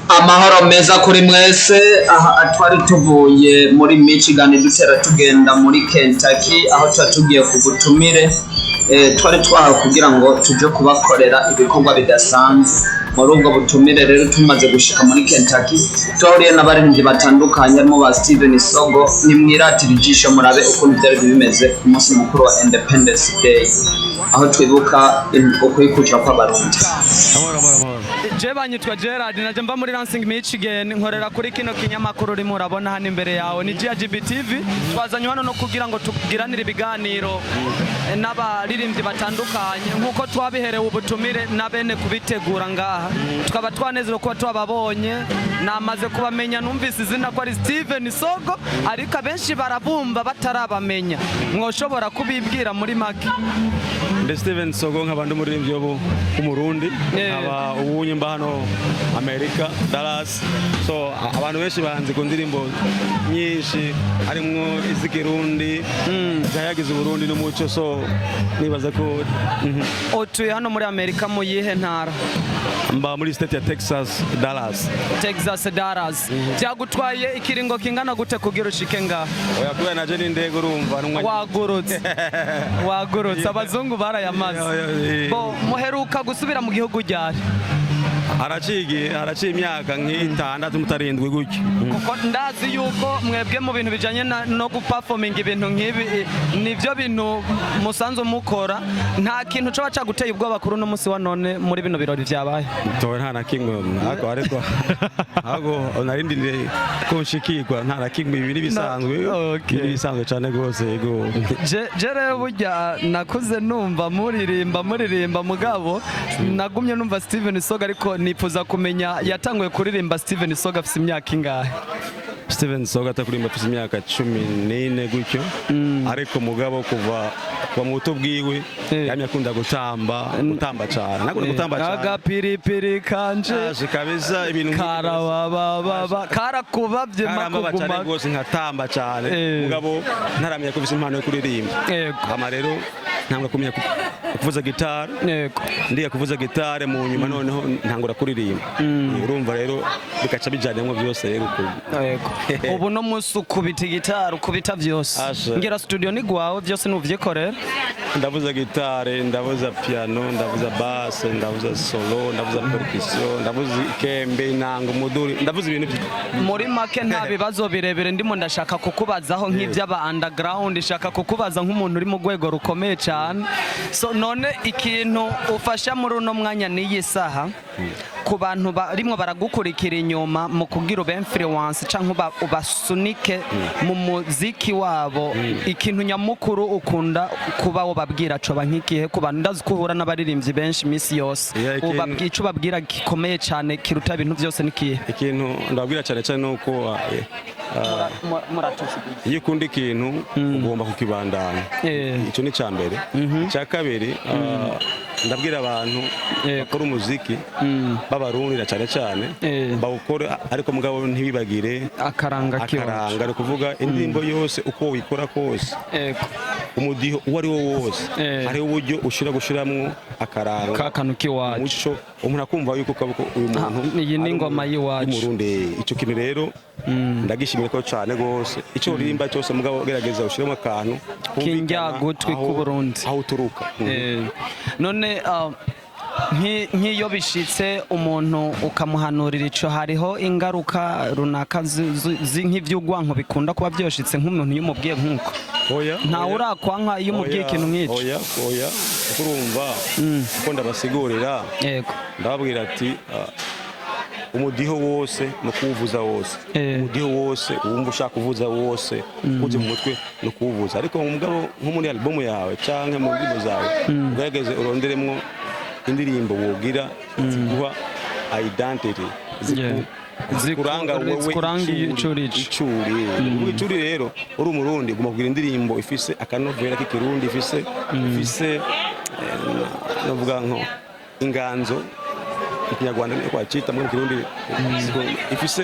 Amahoro meza kuri mwese aha twari tuvuye muri Michigan dutera tugenda muri Kentucky aho tugiye kugutumire twari twaha kugira ngo tuje kubakorera ibikorwa bidasanzwe muri ubwo butumire rero tumaze gushika muri Kentucky twahuriye n'abaririmbyi batandukanye mu ba Steven Sogo ni mwiratira ijisho murabe ukuntu byari bimeze ku munsi mukuru wa Independence Day aho twibuka ukwikukira kw'abarundi. Je banyitwa Gerard naje mba muri Lansing Michigan nkorera kuri kino kinyamakuru uri murabona hano imbere yawe ni GGBTV twazanye hano no kugira ngo tugiranire ibiganiro n'abaririmbyi batandukanye nkuko twabiherewe ubutumire nabene kubitegura ngaha tukaba twanezero kuba twababonye namaze kubamenya numvise izina ko ari Steven Sogo ariko abenshi barabumba batarabamenya mwoshobora kubibwira muri make. Steven Sogo nk'abandi umuririmbyi w'umurundi aba ubunye mba hano America Dallas, so abantu benshi banzi ku ndirimbo nyinshi harimwo iz'ikirundi zayagize Burundi n'umuco, so nibaza ko otuye hano muri America mu yihe ntara? mba muri state ya Texas Dallas. Byagutwaye ikiringo kingana gute kugira ushike ngaha? Oya kuya naje n'indege urumva wagurutse abazungu barayamaze. Bo muheruka gusubira mu gihugu ryari? Haraciye imyaka nk'itandatu mutarindwi gutyo. Kuko ndazi yuko mwebwe mu bintu bijanye no guperforming ibintu nk'ibi nivyo bintu musanzwe mukora, nta kintu coba caguteye ubwoba kuri uno musi wa none muri bino birori vyabaye? Towe nta na kimwe ariko narindiriye ko nshikirwa, nta na kimwe ibi bisanzwe cane gose. Yego je rero burya nakuze numva muririmba mugabo nagumye numva Steven Sogo ariko nifuza kumenya yatanguye kuririmba Steven Sogo afite imyaka ingahe? Steven Sogo atakurimba afite imyaka 14 gutyo, ariko mugabo kuva mu buto bwiwe yamye akunda gutamba cyane. Nakunda gutamba cyane. Agapiripiri kanje kabisa ibintu karababa karakubavye makuguma gose nkatamba cyane, mugabo ntaramenya ko bise impano yo kuririmba. Ama rero ntangura kumenya kuvuza gitari, ndiye kuvuza gitari mu nyuma noneho ntangura kuririmba. Urumva rero bikaca bijyanemo byose rero. Ubu no musi ukubita gitari ukubita byose ngira studio ni gwawe byose nuvyikorera? Ndavuza gitari, ndavuza piano, ndavuza bass, ndavuza solo, ndavuza percussion, ndavuza kembe, inanga, umuduri, ndavuza ibintu muri make. Nta bibazo birebere ndimo ndashaka kukubazaho nk'ivy'aba underground, shaka kukubaza nk'umuntu uri mu rwego rukomeye cyane. So none ikintu ufasha muri uno mwanya niyi saha ku bantu barimwo baragukurikira inyuma mu kugira ube influence canke ubasunike mu muziki wabo, ikintu nyamukuru ukunda kuba wobabwira coba nk'ikihe ku bantu ndazi kuhura n'abaririmbyi benshi misi yose ubabwica ubabwira gikomeye cyane kiruta ibintu byose nikihe? Ikintu ndabwira cyane nuko iyo ukunda ikintu ugomba kukibandanya, icyo ni cya mbere. Cya kabiri ndabwira abantu bakora umuziki b'abarundi cyane bawukore ariko mugabo ntibibagire akaranga ari kuvuga indirimbo yose uko uyikora kose, umudiho uwo ari wo wose ari uburyo gushiramwo akaranga kakanu kiwacu umuco umuntu akumva yuko uyu muntu iyi ni ingoma yiwacu y'umurundi. Icyo kintu rero ndagishimira ko cyane gose, icyo urimba cyose mugabo gerageza ushiremo akantu kinjya gutwi ku Burundi aho uturuka. None nk'iyo bishitse umuntu ukamuhanurira ico hariho ingaruka runaka nk'ivy'ugwanko bikunda kuba byoshitse nk'umuntu yumubwiye nk'uko? Oya, nta urakwanka iyo umubwiye ikintu nk'icyo? Oya kurumva ko ndabasigurira, ndababwira ati umudiho wose no kuwuvuza wose, umudiho wose wumva ushaka kuvuza wose uje mu mutwe no kuwuvuza, ariko mugabo nko muri album yawe canke mu ndirimbo zawe ugerageze uronderemwo indirimbo wogira ziguha identity zikuranga wowe icuri rero uri umurundi ugomba kugira indirimbo ifise akanovera k'ikirundi ifise novuga nko inganzo ikinyarwanda niko acita mu kirundi ifise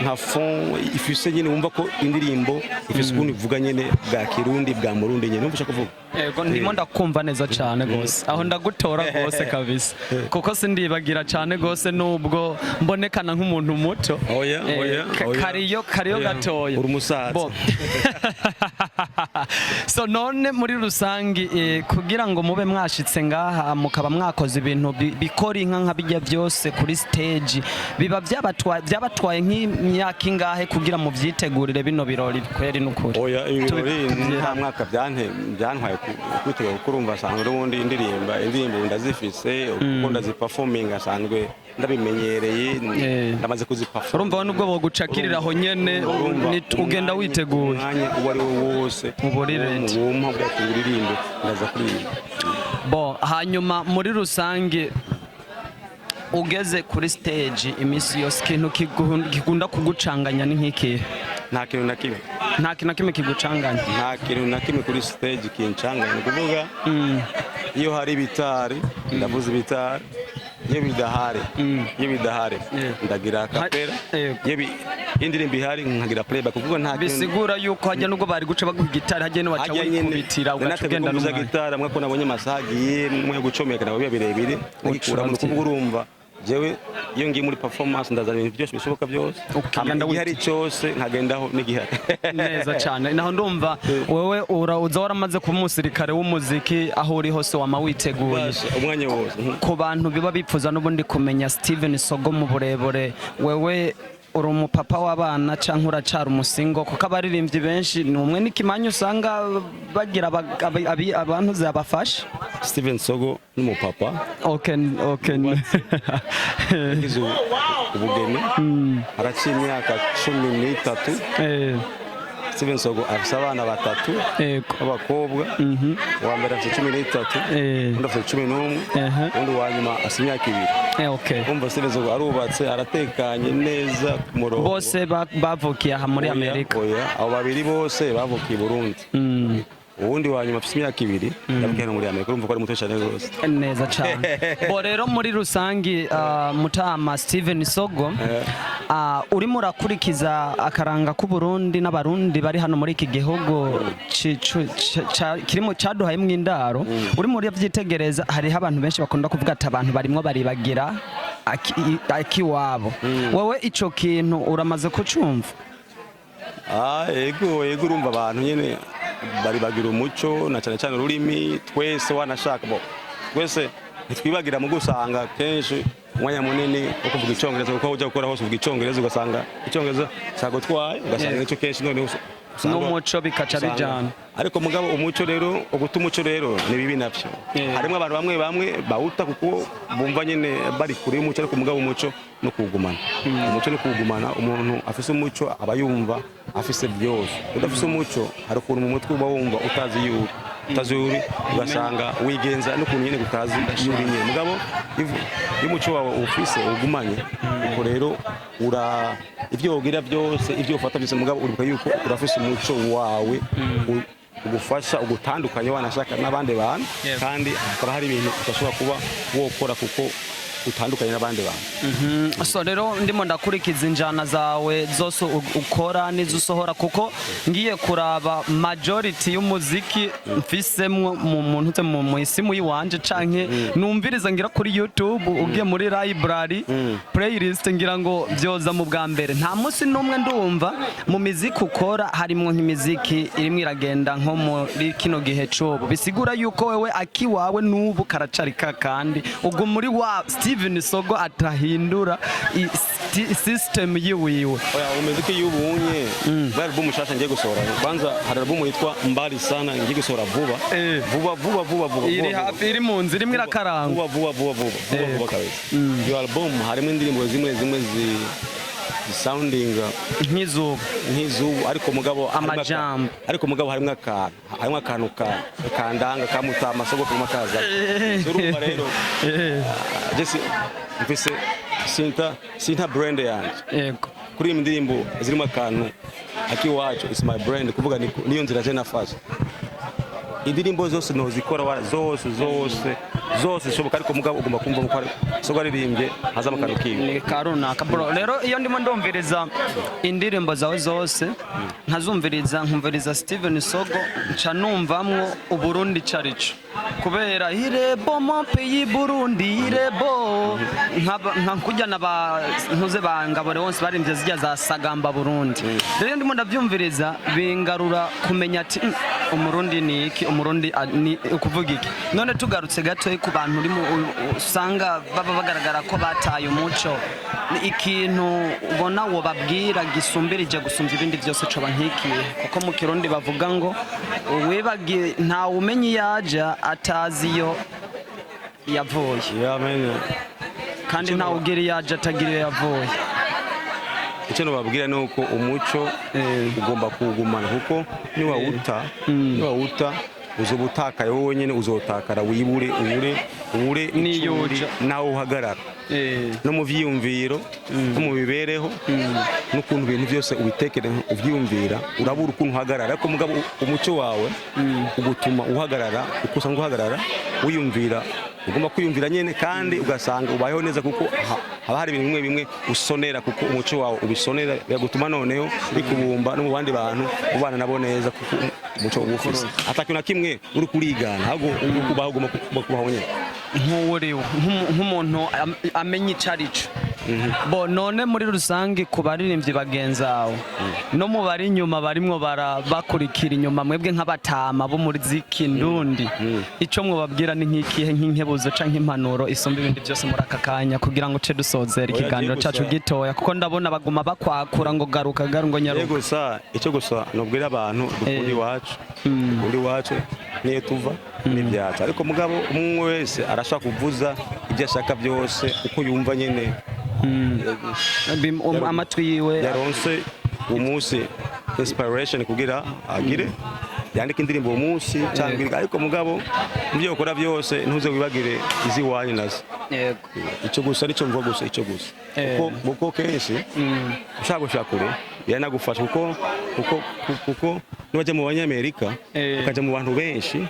nka fond ifise nyine wumva ko indirimbo ifise ukuntu ivuga nyine bwa kirundi bwa murundi nyine numva ushaka kuvuga yego ndimo ndakumva neza cyane gose aho ndagutora gose kabisa kuko sindibagira cyane gose nubwo mbonekana nk'umuntu muto oya kariyo gatoya uri umusaza so none muri rusangi kugira ngo mube mwashitse ngaha mukaba mwakoze ibintu bikora inka nka bijya byose kuri stage biba byabatwaye nk'imyaka ingahe kugira mu byitegurire bino birori kweri n'ukuri oya ibirori nta mwaka byantwaye kwitegura kuko urumva asanzwe n'ubundi indirimbo ndazifise kuko ndaziperforming asanzwe ndabimenyereye ndamaze kuziperform urumva nubwo bogucakirira aho nyene ugenda witeguye umwanya uwo ari wo wose uburirete wumva bwakuririmbe ndaza kuririmba bo hanyuma muri rusange ugeze kuri stage imisi yose ikintu kigunda kugucanganya ni nk'ikihe nta kintu na kimwe kigucanganya nta kintu na kimwe kuri stage kincanganya ni kuvuga iyo hari ibitari ndavuza ibitari iyo bidahari ndagira kapera iyo indirimbo ihari nkagira playback kuvuga nta kintu bisigura yuko hajya nubwo bari guca baguha gitari hajya no baca wikubitira ugaca ugenda n'umwana gitari amwe ko nabonye amasaha agiye mwe gucomeka nabo birebire ngikura mu kuvuga urumva jewe iyo ngiye muri performance ndazana ibintu byose bishoboka byose igihari cyose nkagendaho n'igihari neza cyane naho ndumva wewe uza waramaze kuba umusirikare w'umuziki aho uri hose wama witeguye umwanya wose ku bantu biba bipfuza n'ubundi kumenya Steven Sogo mu burebure wewe uri umupapa w'abana cyangwa uracara umusingo kuko abaririmbyi benshi ni umwe n'ikimanyu usanga bagira abantu zabafasha Steven Sogo n'umupapa okay ubugeni araciye imyaka 13 Steven Sogo afise abana batatu b'abakobwa uwa mbere afise 13 undi afise 11 undi wa nyuma afise imyaka 2 umva Steven Sogo arubatse aratekanye neza ku murongo bose bavukiye aha muri Amerika abo babiri bose bavukiye i Burundi uwundi wa nyuma afite imyaka 2 yavukiye muri Amerika urumva ko ari muto cyane rwose neza cyane bo rero muri rusangi mutama Steven Sogo urimo urakurikiza akaranga ku Burundi n'abarundi bari hano muri iki gihugu kirimo cyaduhaye mu indaro urimo urabyitegereza hariho abantu benshi bakunda kuvuga ati abantu barimo baribagira akiwabo wowe ico kintu uramaze kucumva yego urumva abantu nyene bari bagira umuco na cyane cyane ururimi twese wanashaka bo twese ntitwibagira mu gusanga kenshi umwanya munini wo kuvuga icyongereza kuko ujya gukora hose uvuga icyongereza ugasanga icyongereza cyagutwaye ugasanga nicyo kenshi none n'umuco bikaca bijana ariko mugabo umuco rero uguta umuco rero ni bibi navyo harimo abantu bamwe bawuta kuko bumva nyene bari kure y'umuco ariko mugabo umuco no kugumana umuco no kugumana umuntu afise umuco aba yumva afise byose udafise umuco hari ukuntu mu mutwe uba wumva utazi yuri ugasanga wigenza n'ukuntu nyene gutazi yuri nyene mugabo y'umuco wawe ufise ugumanye uko rero ivyo wogira byose ivyo ufata byose mugabo uribuka yuko urafise umuco wawe ugufasha ugutandukanye wanashaka n'abandi bantu kandi akaba hari ibintu udashobora kuba wokora kuko utandukanye n'abandi bantu so rero ndimo ndakurikiza injana zawe zose ukora n'izo usohora kuko ngiye kuraba majority y'umuziki mfisemwo mu muntu mu isimu yiwanje canke numviriza ngira kuri YouTube ugiye muri library playlist ngira ngo byoza mu bwa mbere nta munsi n'umwe ndumva mu muziki ukora harimo nk'imiziki irimo iragenda nko muri kino gihe cobo bisigura yuko wewe akiwawe n'ubu karacarika kandi ubwo muri wa Steven Sogo atahindura system yiwiwe umuziki y'ubunye album shasha ngiye gusohora kwanza hari album yitwa Mbali Sana ngiye gusohora vuba iri hafi iri mu nzira imwe irakaranga vuba kabisa iyo album harimo indirimbo zimwe sounding nk'izubu ariko mugabo amajambo ariko mugabo harimo akantu kandanga kamutama Sogo kuma kaza urumva rero jesi mfise sinta brand yanje yego kuri iyi ndirimbo zirimo akantu akiwacu is my brand kuvuga niyo nzira je nafashe indirimbo zose ntozikora zose zishoboka ariko mugabo ugomba kumva ko so garirimbye hazama kano kiwe ni karunaka bro. Rero iyo ndimo ndumviriza indirimbo zawe zose nkumviriza Steven Sogo nca numvamwo Uburundi carico kubera irebo mon pays Burundi irebo nka kujya ntuze bangabore wose barimvye zijya za Sagamba Burundi. Rero ndimo ndavyumviriza bingarura kumenya ati umurundi ni iki, umurundi ni ukuvuga iki. None tugarutse gato ku bantu usanga baba bagaragara ko bataye umuco, ikintu ubona wo babwira gisumbirije gusumvya ibindi byose coba nkikiye, kuko mu Kirundi bavuga ngo webagi nta umenye yaja atazi yo yavuye, kandi nta ugiri yaja atagira yavuye. icyo nababwira ni uko umuco ugomba kuwugumana, kuko niwawuta uzobutakaye wowe nyine, uzotakara wibure n'iyuja nawe uhagarara no mu vyiyumviro no mu bibereho n'ukuntu ibintu byose ubitekereza uvyiyumvira, urabura ukuntu uhagarara. Ariko mugabo umuco wawe ugutuma uhagarara, uko usanga uhagarara wiyumvira, ugomba kwiyumvira nyene kandi ugasanga ubayeho neza, kuko haba hari ibintu bimwe usonera, kuko umuco wawe ubisonera biragutuma noneho bikubumba no mu bandi bantu ubana nabo neza, kuko umuco ubufise atakintu na kimwe uri kurigana, ahubwo ukubaho ugomba kubaho nyene nk'umuntu amenye icarico. Bo none muri rusange ku baririmbyi bagenzawe no mu bari inyuma barimwo bakurikira inyuma, mwebwe nk'abatama bo muri zikindundi, ico mwobabwira ni nk'ikihe, nk'inkebuzo canke impanuro isumba ibindi byose muri aka kanya, kugira ngo ce dusozera ikiganiro cacu gitoya, kuko ndabona baguma bakwakura ngo garuka ngo nyaruka. Icyo gusa nobwira abantu dukunda iwacu niyo tuva n'ibyacu, ariko mugabo umwe wese arashaka kuvuza ibyo ashaka byose uko yumva nyene amatwi yiwe yaronse umunsi inspiration kugira agire yandika indirimbo uwo munsi cyangwa, ariko mugabo ibyo ukora byose ntuze wibagire izi wanyu nazo. Icyo gusa nicyo mvuga gusa, icyo gusa kuko kenshi ushaka kure yanagufasha, kuko nibajya mu banyamerika ukajya mu bantu benshi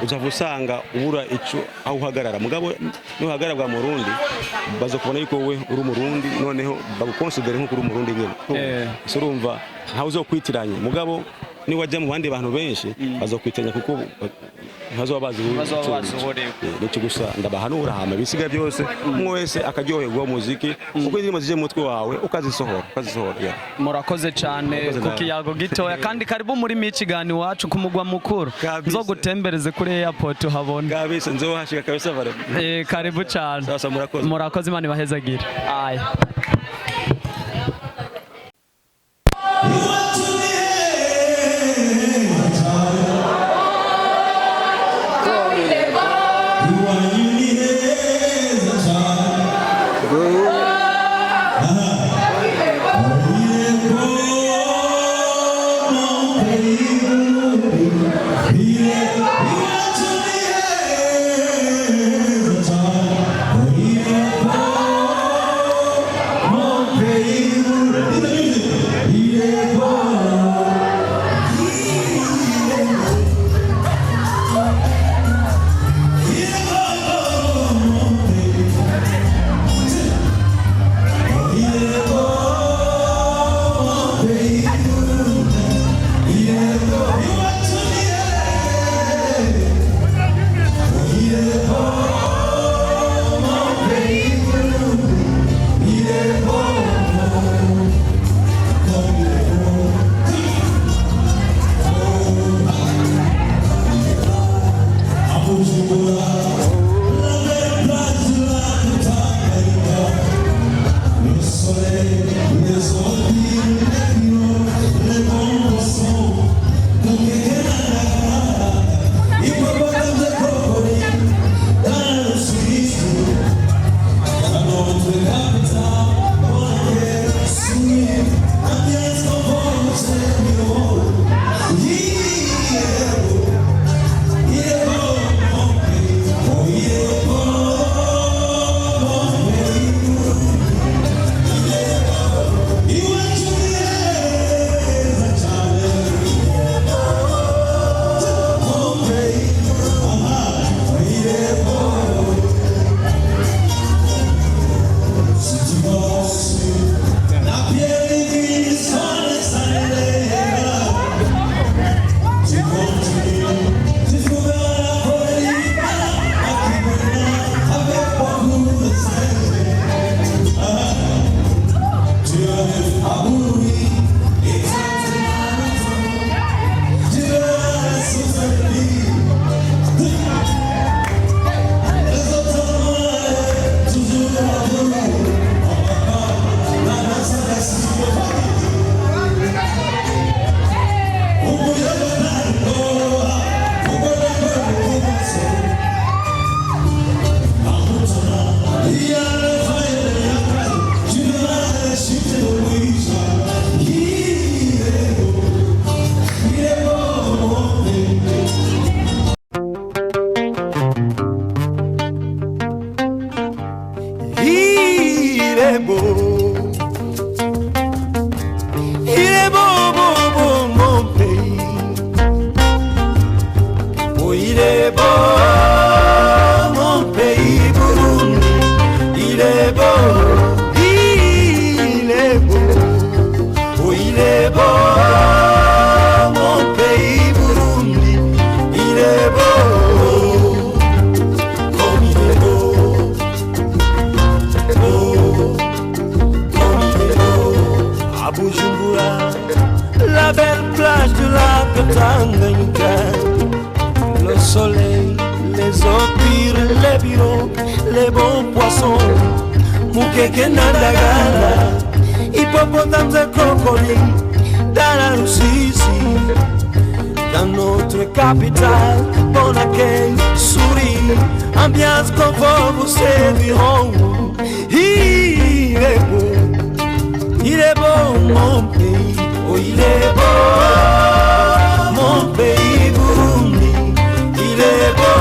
uzava usanga ubura icyo aho uhagarara. Mugabo nuhagarara bwa Murundi bazokubona yuko wowe uri umurundi, noneho bagukonsidere nk'uko uri umurundi nyine. Urumva ntawe uzokwitiranya, mugabo niwajya mu bandi bantu benshi bazokwitiranya, kuko ntazoba bazi nicyo gusa ndabahanura hama bisiga byose umwe wese akaryoherwa umuziki, kuko indirimbo zije mu mutwe wawe ukazisohora. Murakoze cyane ku kiyago gitoya, kandi karibu muri Michigan iwacu ku mugwa mukuru, nzogutembereze kuri airport uhabona kabisa, nzohashika kabisa vare. Karibu cyane. Murakoze, Imana ibahezagire. est beau, mon pays Burundi. Il est beau, il est beau. Oh, il est beau, mon pays Burundi. Il est beau, comme il est beau. À Bujumbura, la belle plage de la Tanganyika, le soleil, les eaux pures, les bureaux, les bons poissons, Mukeke Nandagala, hippopotames et crocodiles, dans la Russie, dans notre capitale, bon accueil, souris, ambiance, confort, vous serviront. Il est beau. Il est beau mon pays, oh il est beau mon pays Burundi. Il est beau,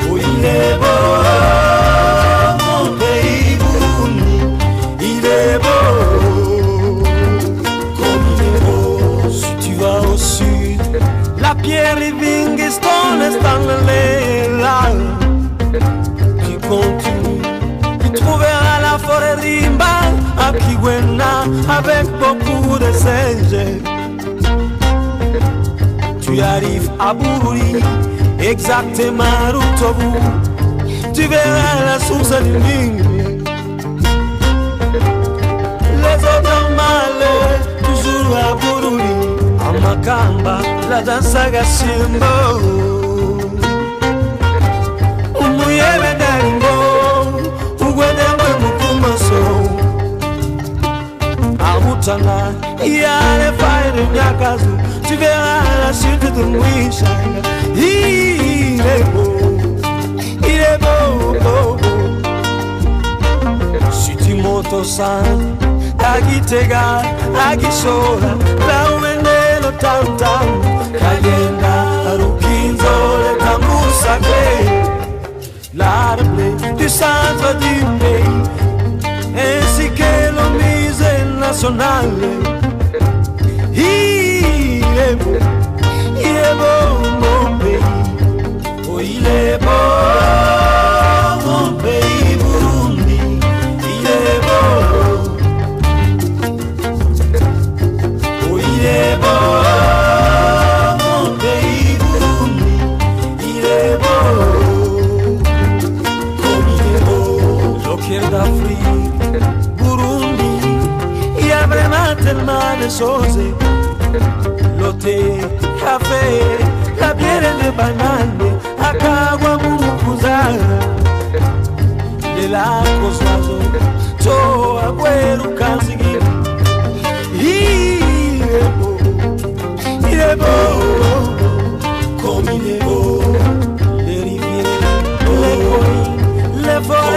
oh il est beau mon pays Burundi. Il est beau, comme il est beau. Si tu vas au sud, la pierre Livingstone est dans là. Tu continues. Tu trouveras la forêt Rimba à Kigwena avec beaucoup de singes. Tu arrives à Bururi, exactement Rutobu. Tu verras la source du Nil. Les autres malais, toujours à Bururi. À Makamba, la danse à Gashimbo. Umuyebe Darimbo. Arutana, il y a les failles de Nyakazu. Tu verras la chute de Mouissa. Il est beau, beau. Si tu montes au centre, à Gitega, à Gishora, là où est né le tam-tam, Kayenda, Rukinzo, le tambour sacré, l'arbre du centre du pays, ainsi que le musée national. Il est beau mon pays. Oh il est beau mon pays Burundi. Il est beau. Oh il est beau mon pays Burundi. Il est beau. Comme il est beau. Joker d'Afrique, Burundi. Il y a vraiment tellement de choses. L'hôté, café, la bière de banane, Akagwa Mukuza, les lacs aux oiseaux, Toa, Gueru, Kanzigi. Il est beau, comme il est beau, les rivières, les collines, les forêts.